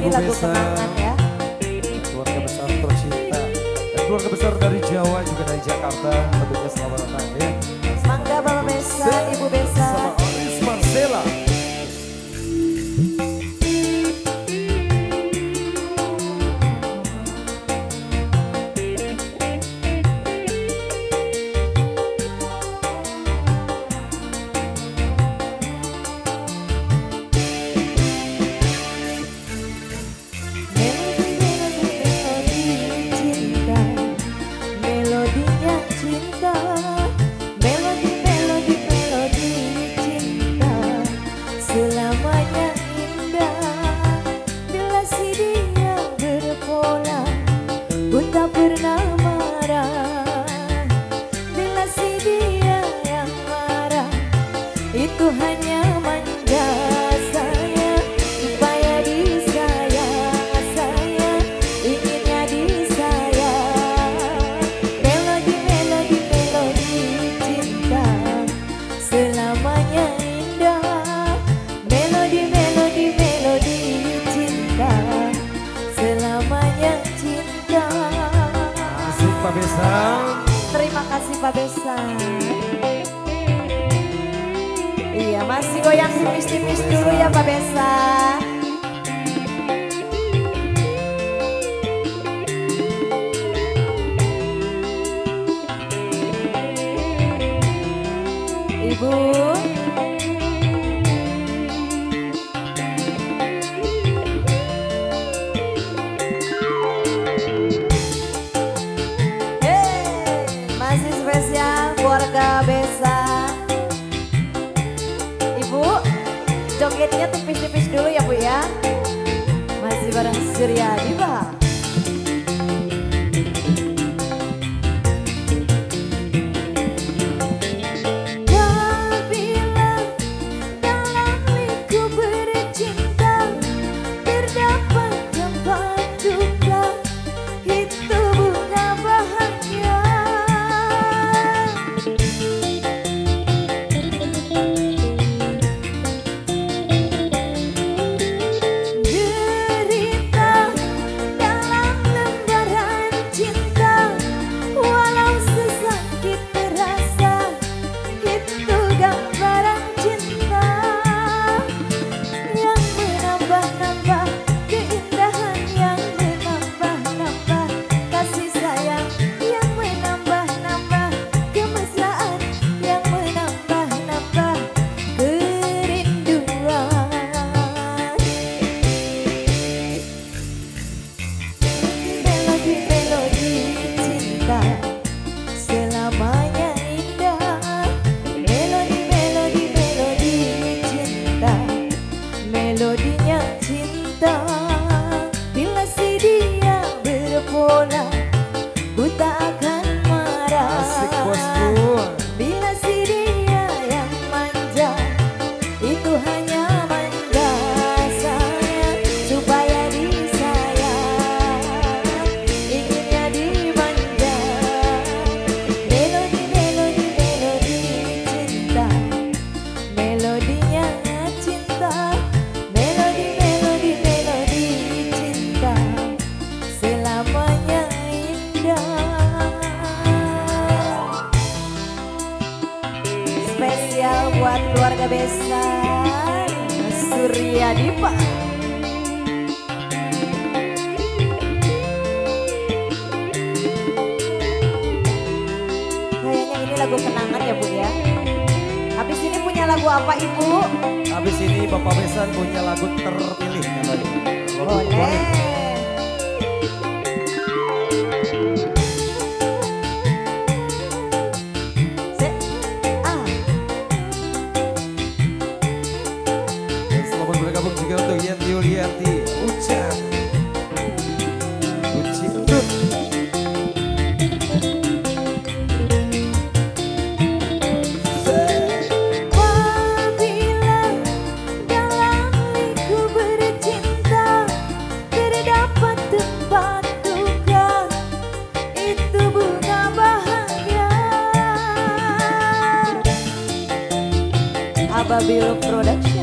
ini lagu kenangan ya. Keluarga besar tercinta. Dan keluarga besar dari Jawa juga dari Jakarta. Tentunya selamat datang ya. Mangga Bapak Besa, Ibu Besa. Sama Aris Marcella. Selamanya indah bila si dia berpola, ku tak pernah marah. Bila si dia yang marah, itu hanya manja saya, supaya disayang saya, inginnya disayang. Melodi, melodi, melodi cinta selamanya indah. Melodi, melodi, melodi cinta selamanya cinta. Asik Pak Besa. Terima kasih Pak Besa. Iya, masih goyang tipis-tipis dulu ya Pak Besa. Ibu. Masih spesial keluarga Besa. Ibu, jogetnya tipis-tipis dulu ya Bu ya. Masih bareng Suryadi Pak. Kau bilang dalam liku bercinta terdapat tempat duka, itu bunga bahagia. Derita dalam lembaran cinta, walau sesakit terasa, itu gambaran cinta yang menambah-nambah keindahan, yang menambah-nambah kasih sayang, yang menambah-nambah kemesraan, yang menambah-nambah kerinduan. Melodi-melodi cinta selamanya indah. Melodi-melodi, melodi cinta, melodinya cinta. Bila si dia berpola, ku tak akan marah. Asik bosku. Bila si dia yang manja, itu hanya manja saya, supaya disayang, inginnya dimanja. Melodi, melodi, melodi cinta, melodinya cinta. Melodi, melodi, melodi cinta selamanya indah. Spesial buat keluarga besar Suryadi Pak. Kayaknya ini lagu kenangan ya Bu ya. Habis ini punya lagu apa Ibu? Habis ini Bapak Besan punya lagu terpilih katanya. Lagu Boleh. favorit. Dan selamat bergabung juga untuk Yenti Yulianti Ucan Uci Entut. Apabila dalam liku bercinta terdapat tempat duka, itu bunga bahagia. Ababil Production.